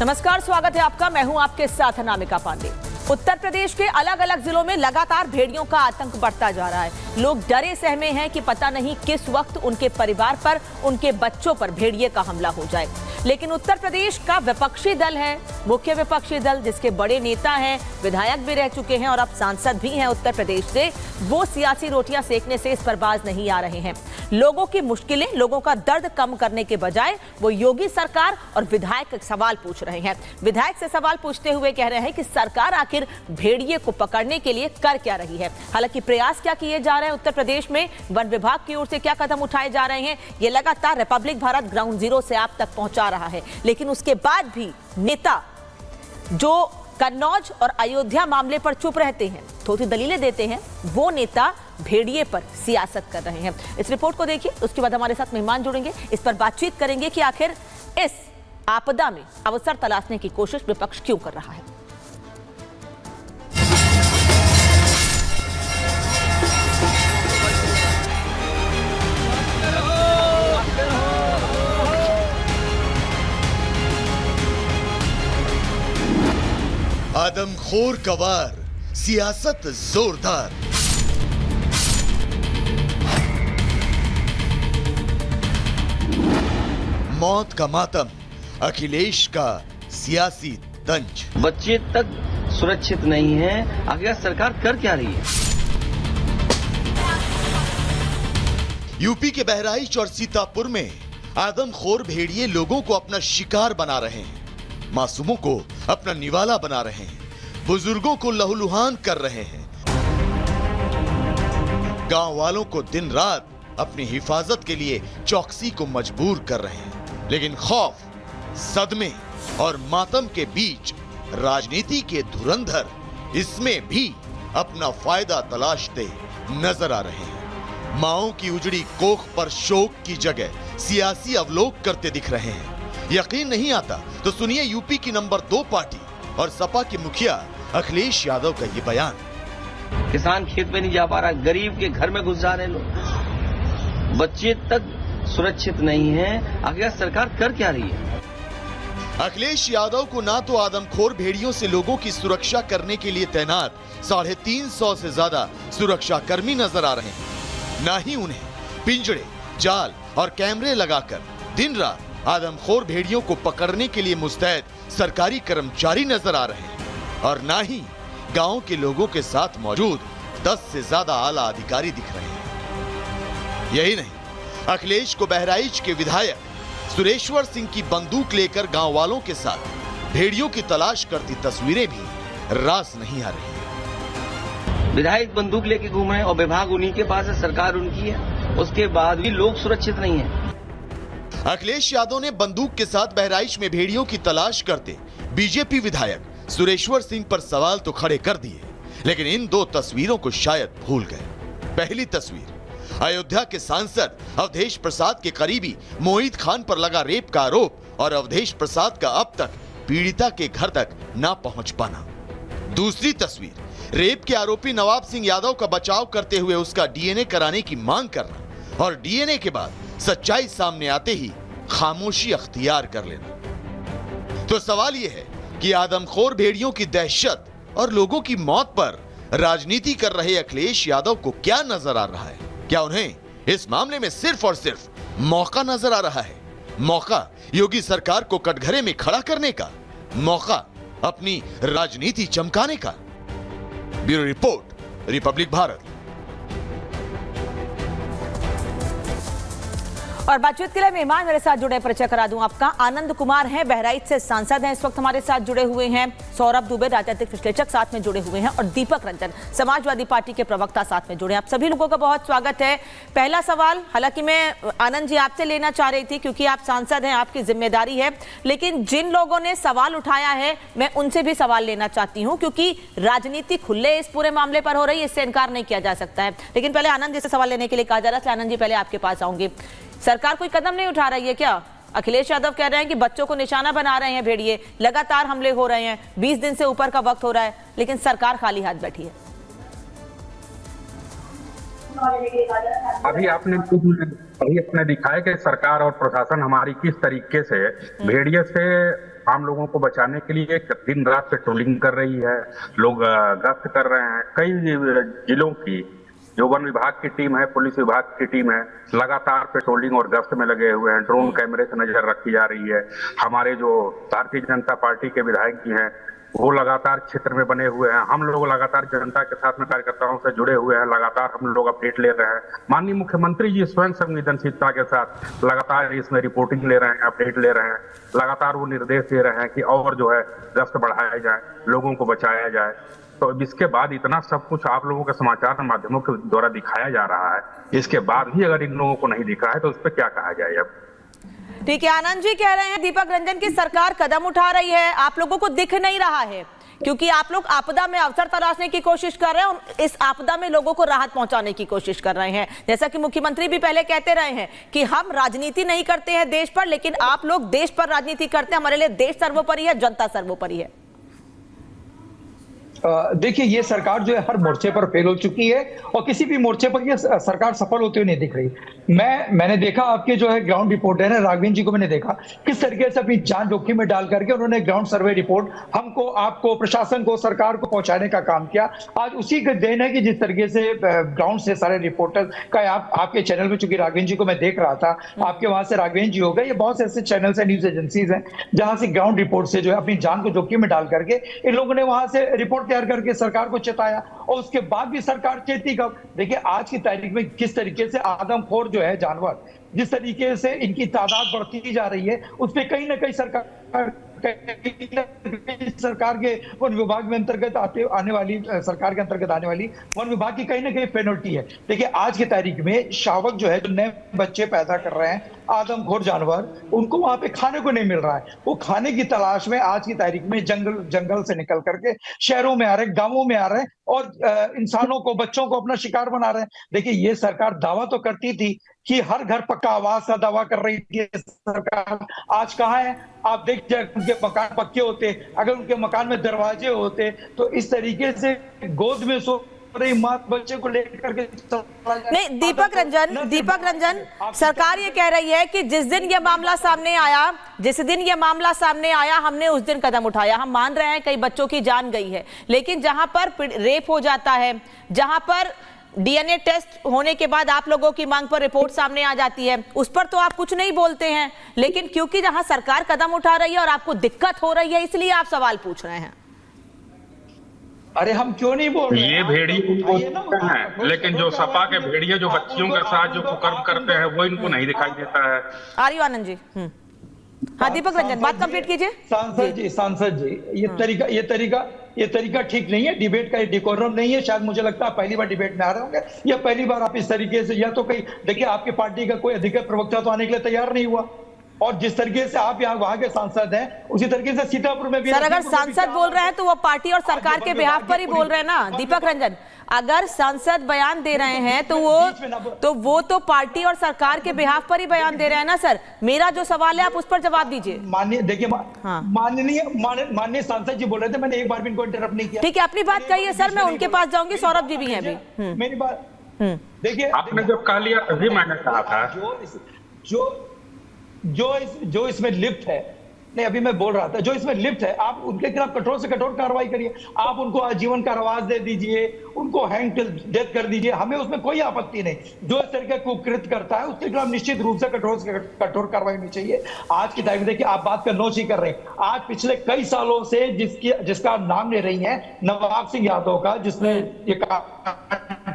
नमस्कार, स्वागत है आपका। मैं हूं आपके साथ अनामिका पांडे। उत्तर प्रदेश के अलग अलग जिलों में लगातार भेड़ियों का आतंक बढ़ता जा रहा है। लोग डरे सहमे हैं कि पता नहीं किस वक्त उनके परिवार पर, उनके बच्चों पर भेड़िए का हमला हो जाए। लेकिन उत्तर प्रदेश का विपक्षी दल है, मुख्य विपक्षी दल, जिसके बड़े नेता हैं, विधायक भी रह चुके हैं और अब सांसद भी हैं उत्तर प्रदेश से, वो सियासी रोटियां सेकने से इस पर बाज नहीं आ रहे हैं। लोगों की मुश्किलें, लोगों का दर्द कम करने के बजाय वो योगी सरकार और विधायक से सवाल पूछ रहे हैं। विधायक से सवाल पूछते हुए कह रहे हैं कि सरकार आखिर भेड़िए को पकड़ने के लिए कर क्या रही है। हालांकि प्रयास क्या किए जा रहे हैं उत्तर प्रदेश में, वन विभाग की ओर से क्या कदम उठाए जा रहे हैं, ये लगातार रिपब्लिक भारत ग्राउंड जीरो से आप तक पहुंचा रहा है। लेकिन उसके बाद भी नेता जो कन्नौज और अयोध्या मामले पर चुप रहते हैं, थोड़ी दलीलें देते हैं, वो नेता भेड़िए पर सियासत कर रहे हैं। इस रिपोर्ट को देखिए, उसके बाद हमारे साथ मेहमान जुड़ेंगे, इस पर बातचीत करेंगे कि आखिर इस आपदा में अवसर तलाशने की कोशिश विपक्ष क्यों कर रहा है। आदमखोर का वार, सियासत जोरदार। मौत का मातम, अखिलेश का सियासी तंज। बच्चे तक सुरक्षित नहीं है, आखिर सरकार कर क्या रही है? यूपी के बहराइच और सीतापुर में आदमखोर भेड़िए लोगों को अपना शिकार बना रहे हैं, मासूमों को अपना निवाला बना रहे हैं, बुजुर्गों को लहूलुहान कर रहे हैं, गांव वालों को दिन रात अपनी हिफाजत के लिए चौकसी को मजबूर कर रहे हैं। लेकिन खौफ, सदमे और मातम के बीच राजनीति के धुरंधर इसमें भी अपना फायदा तलाशते नजर आ रहे हैं। माओं की उजड़ी कोख पर शोक की जगह सियासी अवलोक करते दिख रहे हैं। यकीन नहीं आता तो सुनिए यूपी की नंबर 2 पार्टी और सपा के मुखिया अखिलेश यादव का ये बयान। किसान खेत में नहीं जा पा रहा, गरीब के घर में घुस जा रहे लोग, बच्चे तक सुरक्षित नहीं है, आखिर सरकार कर क्या रही है? अखिलेश यादव को ना तो आदमखोर भेड़ियों से लोगों की सुरक्षा करने के लिए तैनात 350 से ज्यादा सुरक्षा कर्मी नजर आ रहे हैं, ना ही उन्हें पिंजड़े, जाल और कैमरे लगाकर दिन रात आदमखोर भेड़ियों को पकड़ने के लिए मुस्तैद सरकारी कर्मचारी नजर आ रहे हैं, और ना ही गांव के लोगों के साथ मौजूद 10 से ज्यादा आला अधिकारी दिख रहे हैं। यही नहीं, अखिलेश को बहराइच के विधायक सुरेश्वर सिंह की बंदूक लेकर गांव वालों के साथ भेड़ियों की तलाश करती तस्वीरें भी रास नहीं आ रही। विधायक बंदूक लेके घूम रहे हैं और विभाग उन्हीं के पास है, सरकार उनकी है, उसके बाद भी लोग सुरक्षित नहीं है। अखिलेश यादव ने बंदूक के साथ बहराइच में भेड़ियों की तलाश करते बीजेपी विधायक सुरेश्वर सिंह पर सवाल तो खड़े कर दिए, लेकिन इन 2 तस्वीरों को शायद भूल गए। पहली तस्वीर अयोध्या के सांसद अवधेश प्रसाद के करीबी मोहित खान पर लगा रेप का आरोप और अवधेश प्रसाद का अब तक पीड़िता के घर तक ना पहुंच पाना। दूसरी तस्वीर रेप के आरोपी नवाब सिंह यादव का बचाव करते हुए उसका डीएनए कराने की मांग करना और डीएनए के बाद सच्चाई सामने आते ही खामोशी अख्तियार कर लेना। तो सवाल यह है कि आदमखोर भेड़ियों की दहशत और लोगों की मौत पर राजनीति कर रहे अखिलेश यादव को क्या नजर आ रहा है? क्या उन्हें इस मामले में सिर्फ और सिर्फ मौका नजर आ रहा है? मौका योगी सरकार को कटघरे में खड़ा करने का, मौका अपनी राजनीति चमकाने का। Bureau report, Republic Bharat. और बातचीत के लिए मेहमान मेरे साथ जुड़े, परिचय करा दूं आपका। आनंद कुमार हैं, बहराइच से सांसद हैं, इस वक्त हमारे साथ जुड़े हुए हैं। सौरभ दुबे, राजनीतिक विश्लेषक, साथ में जुड़े हुए हैं, और दीपक रंजन, समाजवादी पार्टी के प्रवक्ता, साथ में जुड़े हैं। आप सभी लोगों का बहुत स्वागत है। पहला सवाल, हालांकि मैं आनंद जी आपसे लेना चाह रही थी क्योंकि आप सांसद हैं, आपकी जिम्मेदारी है, लेकिन जिन लोगों ने सवाल उठाया है मैं उनसे भी सवाल लेना चाहती हूँ, क्योंकि राजनीति खुले इस पूरे मामले पर हो रही है, इससे इनकार नहीं किया जा सकता है। लेकिन पहले आनंद जी से सवाल लेने के लिए कहा जा रहा है। आनंद जी, पहले आपके पास आऊंगी। सरकार कोई कदम नहीं उठा रही है क्या? अखिलेश यादव कह रहे हैं कि बच्चों को निशाना बना रहे हैं भेड़िए, लगातार हमले हो रहे हैं, 20 दिन से ऊपर का वक्त हो रहा है, लेकिन सरकार खाली हाथ बैठी है। अभी आपने दिखाया कि सरकार और प्रशासन हमारी किस तरीके से भेड़िए से आम लोगों को बचाने के लिए दिन रात पेट्रोलिंग कर रही है, लोग गश्त कर रहे हैं। कई जिलों की जो वन विभाग की टीम है, पुलिस विभाग की टीम है, लगातार पेट्रोलिंग और गश्त में लगे हुए हैं। ड्रोन कैमरे से नजर रखी जा रही है। हमारे जो भारतीय जनता पार्टी के विधायक जी हैं वो लगातार क्षेत्र में बने हुए हैं। हम लोग लगातार जनता के साथ में कार्यकर्ताओं से जुड़े हुए हैं। लगातार हम लोग अपडेट ले रहे हैं। माननीय मुख्यमंत्री जी स्वयं संवेदनशीलता के साथ लगातार इसमें रिपोर्टिंग ले रहे हैं, अपडेट ले रहे हैं। लगातार वो निर्देश दे रहे हैं कि और जो है गश्त बढ़ाया जाए, लोगों को बचाया जाए। तो इसके बाद इतना सब कुछ आप लोगों के समाचार माध्यमों के द्वारा दिखाया जा रहा है, इसके बाद भी अगर इन लोगों को नहीं दिखा है तो उस पर क्या कहा जाए अब। ठीक है, आनंद जी कह रहे हैं दीपक रंजन की सरकार कदम उठा रही है, आप लोगों को दिख नहीं रहा है क्योंकि आप लोग आपदा में अवसर तलाशने की कोशिश कर रहे हैं और इस आपदा में लोगों को राहत पहुंचाने की कोशिश कर रहे हैं। जैसा कि मुख्यमंत्री भी पहले कहते रहे हैं कि हम राजनीति नहीं करते हैं देश पर, लेकिन आप लोग देश पर राजनीति करते हैं। हमारे लिए देश सर्वोपरि है, जनता सर्वोपरि है। देखिए, ये सरकार जो है हर मोर्चे पर फेल हो चुकी है और किसी भी मोर्चे पर ये सरकार सफल होती हुई नहीं दिख रही। मैंने देखा आपके जो है ग्राउंड रिपोर्टर है राघवेंद्र जी को, मैंने देखा किस तरीके से अपनी जान जोखिम में डाल करके उन्होंने ग्राउंड सर्वे रिपोर्ट हमको, आपको, प्रशासन को, सरकार को पहुंचाने का काम किया। आज उसी का देन है कि जिस तरीके से ग्राउंड से सारे रिपोर्टर का आपके चैनल में, चूंकि राघवेंद्र जी को मैं देख रहा था, आपके वहां से राघवेंद्र जी हो गए, ये बहुत से ऐसे चैनल है, न्यूज एजेंसीज हैं जहां से ग्राउंड रिपोर्ट से जो है अपनी जान को जोखिम में डाल करके इन लोगों ने वहां से रिपोर्ट तैयार करके सरकार को चेताया और उसके बाद भी सरकार चेती कब। देखिए, आज की तारीख में किस तरीके से आदमखोर जो है जानवर, जिस तरीके से इनकी तादाद बढ़ती जा रही है, उस पर कहीं ना कहीं सरकार के वन विभाग में अंतर्गत आने वाली, सरकार के अंतर्गत आने वाली वन विभाग की कहीं ना कहीं पेनल्टी है। देखिए, आज की तारीख में शावक जो है, जो नए बच्चे पैदा कर रहे हैं, आदमखोर जानवर, उनको वहां पे खाने को नहीं मिल रहा है। वो खाने की तलाश में आज की तारीख में जंगल से निकल करके शहरों में आ रहे हैं, गांवों में आ रहे हैं और इंसानों को, बच्चों को अपना शिकार बना रहे हैं। देखिए, ये सरकार दावा तो करती थी कि हर घर पक्का आवास का दावा कर रही थी सरकार, आज कहाँ है? आप देख जाए, उनके मकान पक्के होते, अगर उनके मकान में दरवाजे होते तो इस तरीके से गोद में सो रही मां बच्चे को लेकर के नहीं। दीपक रंजन, सरकार ये कह रही है कि जिस दिन ये मामला सामने आया हमने उस दिन कदम उठाया। हम मान रहे हैं कई बच्चों की जान गई है, लेकिन जहां पर रेप हो जाता है, जहां पर डीएनए टेस्ट होने के बाद आप लोगों की मांग पर रिपोर्ट सामने आ जाती है, उस पर तो आप कुछ नहीं बोलते हैं। लेकिन क्योंकि जहां सरकार कदम उठा रही है और आपको दिक्कत हो रही है, इसलिए आप सवाल पूछ रहे हैं। अरे हम क्यों नहीं बोल रहे? ये भेड़िए हैं, लेकिन जो सपा के भेड़िए जो बच्चियों के साथ जो कुकर्म करते हैं वो इनको नहीं दिखाई देता है। आर्य आनंद जी, हाँ दीपक रंजन, बात कंप्लीट कीजिए। सांसद जी, ये तरीका ठीक नहीं है, डिबेट का ये डिकोरम नहीं है। शायद मुझे लगता है पहली बार डिबेट में आ रहे होंगे या पहली बार आप इस तरीके से, या तो कहीं देखिए आपकी पार्टी का कोई अधिकृत प्रवक्ता तो आने के लिए तैयार नहीं हुआ, और जिस तरीके से आप यहाँ वहां के सांसद हैं उसी तरीके से सीतापुर में भी। सर, अगर सांसद बोल रहे हैं तो वो पार्टी और सरकार के बिहाफ पर ही बोल रहे हैं ना दीपक रंजन। अगर सांसद बयान दे रहे हैं तो वो तो पार्टी और सरकार के बिहाफ पर ही बयान दे रहे हैं ना सर। मेरा जो सवाल है आप उस पर जवाब दीजिए। माननीय सांसद जी बोल रहे थे, मैंने एक बार भी इनको इंटरप्ट नहीं किया। ठीक है, अपनी बात कहिए सर, मैं उनके पास जाऊंगी। सौरभ जी भी हैं अभी। मेरी बात देखिए, आपने जब कह लिया तभी मैंने कहा था जो इसमें लिप्त है, नहीं अभी मैं बोल रहा था, जो इसमें लिप्त है आप उनके खिलाफ कठोर से कठोर कार्रवाई करिए। आप उनको आजीवन कारावास दे दीजिए, उनको हैंग टिल डेथ कर दीजिए, हमें उसमें कोई आपत्ति नहीं। जो इस तरह का कुकृत करता है उसके खिलाफ निश्चित रूप से कठोर कार्रवाई होनी चाहिए। आज की तारीख देखिए, आप बात का नोच ही कर रहे हैं। आज पिछले कई सालों से जिसका नाम ले रही है नवाब सिंह यादव का, जिसने ये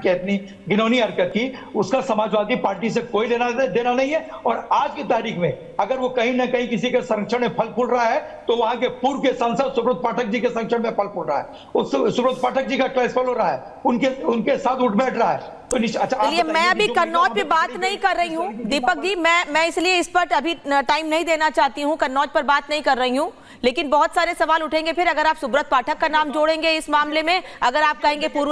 इतनी घिनौनी हरकत की, उसका समाजवादी पार्टी से कोई लेना देना नहीं है। और आज की तारीख में अगर वो कहीं ना कहीं किसी के संरक्षण में फल फूल रहा है तो वहां के पूर्व के सांसद सुब्रत पाठक जी के संरक्षण में फल फूल रहा है। उस सुब्रत पाठक जी का ट्रांसफर हो रहा है, उनके साथ उठ बैठ रहा है। तो चलिए, मैं अभी कन्नौज पे बात नहीं कर रही हूँ दीपक जी, मैं इसलिए इस पर अभी टाइम नहीं देना चाहती हूँ, कन्नौज पर बात नहीं कर रही हूँ। लेकिन बहुत सारे सवाल उठेंगे फिर अगर आप सुब्रत पाठक का नाम जोड़ेंगे इस मामले में, अगर आप कहेंगे पूर्व